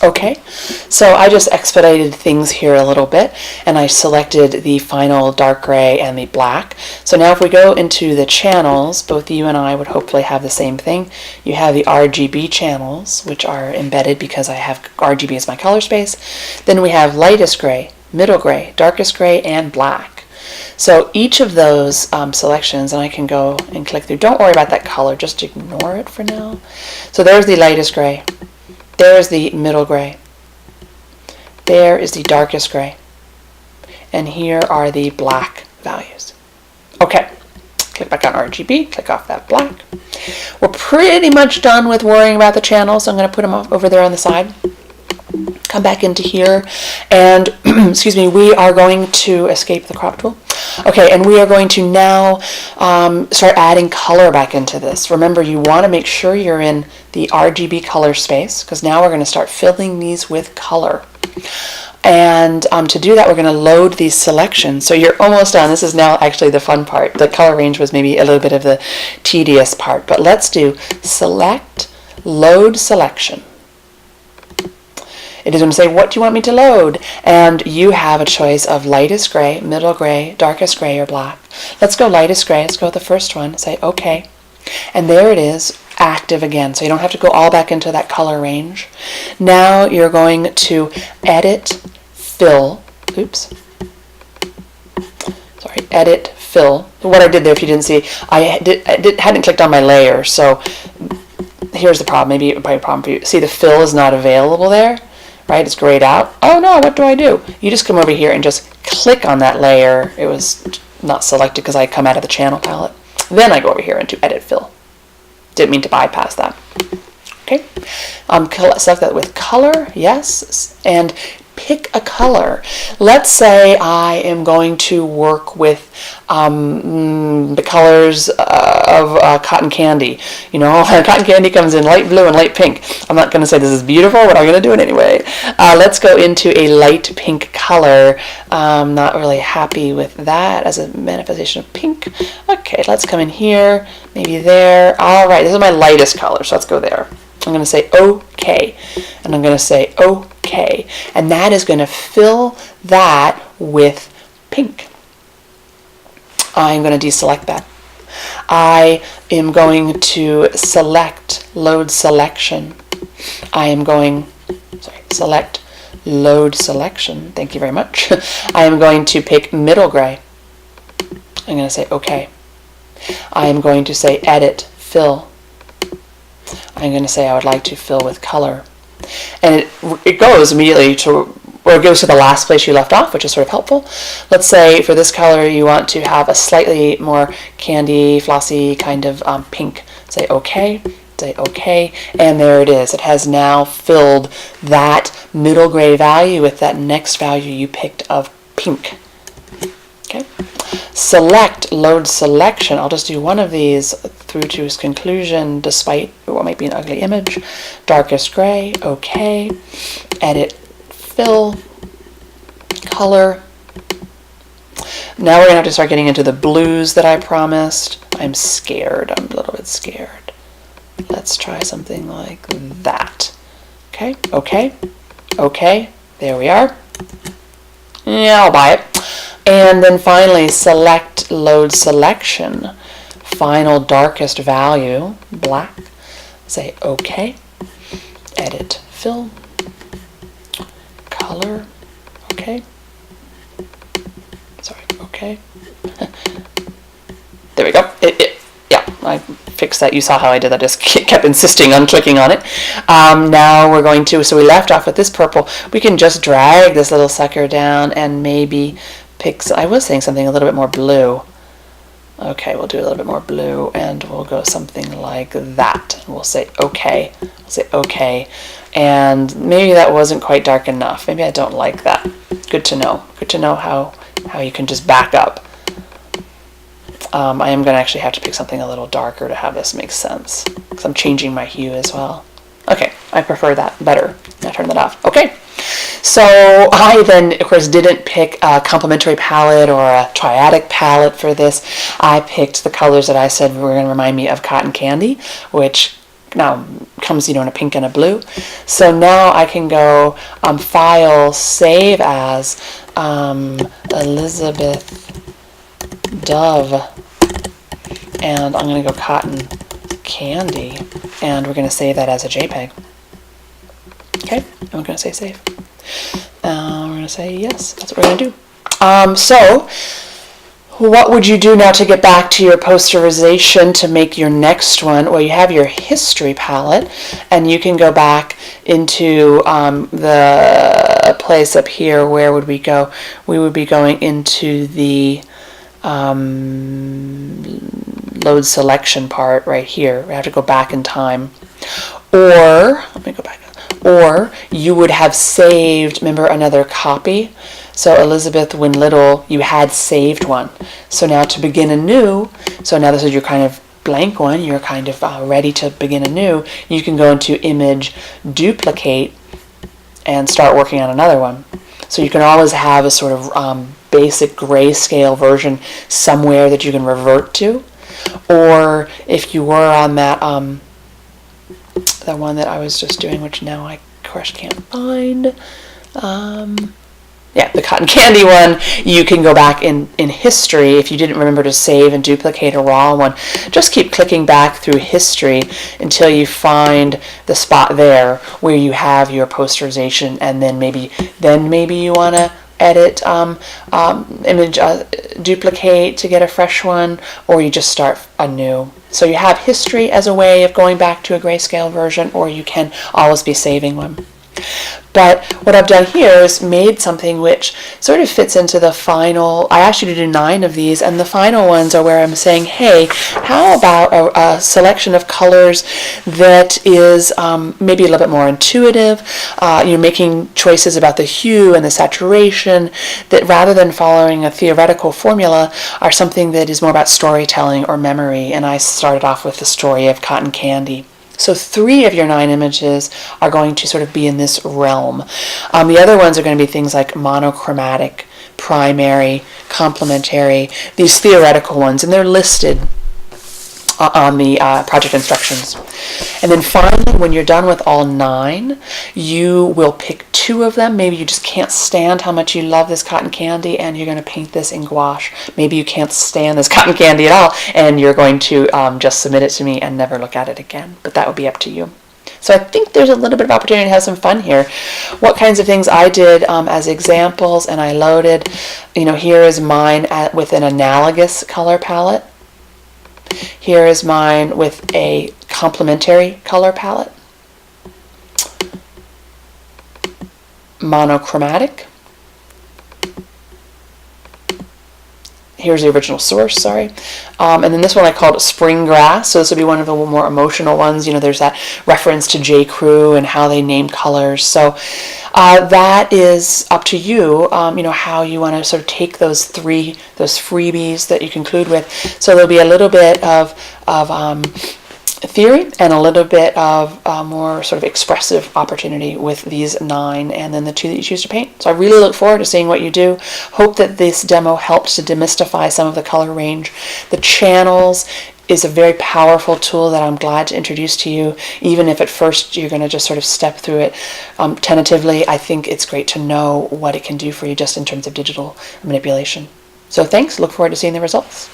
Okay, so I just expedited things here a little bit, and I selected the final dark gray and the black. So now if we go into the channels, both you and I would hopefully have the same thing. You have the RGB channels, which are embedded because I have RGB as my color space. Then we have lightest gray, middle gray, darkest gray, and black. So each of those selections, and I can go and click through. Don't worry about that color, just ignore it for now. So there's the lightest gray. There's the middle gray. There is the darkest gray. And here are the black values. Okay, click back on RGB, click off that black. We're pretty much done with worrying about the channels, so I'm going to put them over there on the side. Come back into here, and excuse me, we are going to escape the crop tool. Okay, and we are going to now start adding color back into this. Remember, you want to make sure you're in the RGB color space, because now we're going to start filling these with color. And to do that, we're going to load these selections. So you're almost done. This is now actually the fun part. The color range was maybe a little bit of the tedious part, but let's do select, load selection. It is going to say, what do you want me to load? And you have a choice of lightest gray, middle gray, darkest gray, or black. Let's go lightest gray. Let's go with the first one. Say OK. And there it is, active again. So you don't have to go all back into that color range. Now you're going to edit, fill. Oops. Sorry, edit, fill. What I did there, if you didn't see, I hadn't clicked on my layer. So here's the problem. Maybe it might be a problem for you. See, the fill is not available there. Right, it's grayed out. Oh no, what do? You just come over here and just click on that layer. It was not selected because I come out of the channel palette. Then I go over here into edit fill. Didn't mean to bypass that. Okay, select that with color, yes, and pick a color. Let's say I am going to work with the colors of cotton candy. You know, cotton candy comes in light blue and light pink. I'm not going to say this is beautiful, but I'm going to do it anyway. Let's go into a light pink color. I'm not really happy with that as a manifestation of pink. Okay, let's come in here, maybe there. All right, this is my lightest color, so let's go there. I'm going to say OK, and I'm going to say OK, and that is going to fill that with pink. I'm going to deselect that. I am going to select load selection. I am going, select load selection. Thank you very much. I am going to pick middle gray. I'm going to say OK. I am going to say edit, fill. I'm going to say I would like to fill with color. And it goes immediately to, or it goes to the last place you left off, which is sort of helpful. Let's say for this color you want to have a slightly more candy, flossy kind of pink. Say OK, and there it is. It has now filled that middle gray value with that next value you picked of pink. Okay. Select load selection. I'll just do one of these through to its conclusion despite what might be an ugly image. Darkest gray, OK. Edit, fill, color. Now we're going to have to start getting into the blues that I promised. I'm scared. I'm a little bit scared. Let's try something like that. Okay, OK, OK. There we are. Yeah, I'll buy it. And then finally, select load selection. Final darkest value, black. Say OK. Edit, fill, color. OK. Sorry, OK. There we go. Yeah, I fixed that. You saw how I did that. Just kept insisting on clicking on it. Now we're going to, so we left off with this purple. We can just drag this little sucker down and maybe pick, I was saying something a little bit more blue. Okay, we'll do a little bit more blue and we'll go something like that. We'll say OK. We'll say OK. And maybe that wasn't quite dark enough. Maybe I don't like that. Good to know. Good to know how you can just back up. I am going to actually have to pick something a little darker to have this make sense, because I'm changing my hue as well. Okay, I prefer that better. Now turn that off. Okay, so I then, of course, didn't pick a complementary palette or a triadic palette for this. I picked the colors that I said were going to remind me of cotton candy, which now comes, in a pink and a blue. So now I can go File, Save As, Elizabeth Dove, and I'm going to go Cotton Candy, and we're going to save that as a JPEG. Okay, and we're going to say save. We're going to say yes, that's what we're going to do. So what would you do now to get back to your posterization to make your next one? Well, you have your history palette, and you can go back into the place up here. Where would we go? We would be going into the load selection part right here. We have to go back in time. Or, let me go back. Or you would have saved, remember, another copy. So Elizabeth Wynn Little, you had saved one. So now to begin anew, so now this is your kind of blank one, you're kind of ready to begin anew, you can go into Image, Duplicate, and start working on another one. So you can always have a sort of basic grayscale version somewhere that you can revert to. Or if you were on that, the one that I was just doing, which now I, of course, can't find, yeah, the Cotton Candy one, you can go back in history. If you didn't remember to save and duplicate a raw one, just keep clicking back through history until you find the spot there where you have your posterization, and then maybe you want to edit image duplicate to get a fresh one, or you just start anew. So you have history as a way of going back to a grayscale version, or you can always be saving one. But what I've done here is made something which sort of fits into the final. I asked you to do 9 of these, and the final ones are where I'm saying, hey, how about a selection of colors that is maybe a little bit more intuitive? You're making choices about the hue and the saturation that, rather than following a theoretical formula, are something that is more about storytelling or memory. And I started off with the story of Cotton Candy. So 3 of your 9 images are going to sort of be in this realm. The other ones are going to be things like monochromatic, primary, complementary, these theoretical ones, and they're listed on the project instructions. And then finally, when you're done with all 9, you will pick 2 of them. Maybe you just can't stand how much you love this cotton candy and you're going to paint this in gouache. Maybe you can't stand this cotton candy at all and you're going to just submit it to me and never look at it again. But that would be up to you. So I think there's a little bit of opportunity to have some fun here. What kinds of things I did as examples, and I loaded, here is mine with an analogous color palette. Here is mine with a complementary color palette. Monochromatic. Here's the original source, sorry. And then this one I called Spring Grass. So this would be one of the more emotional ones. There's that reference to J. Crew and how they name colors. So that is up to you, how you want to sort of take those freebies that you conclude with. So there'll be a little bit of theory and a little bit of more sort of expressive opportunity with these 9, and then the 2 that you choose to paint. So I really look forward to seeing what you do. Hope that this demo helps to demystify some of the color range. The channels is a very powerful tool that I'm glad to introduce to you, even if at first you're going to just sort of step through it tentatively. I think it's great to know what it can do for you just in terms of digital manipulation. So thanks. Look forward to seeing the results.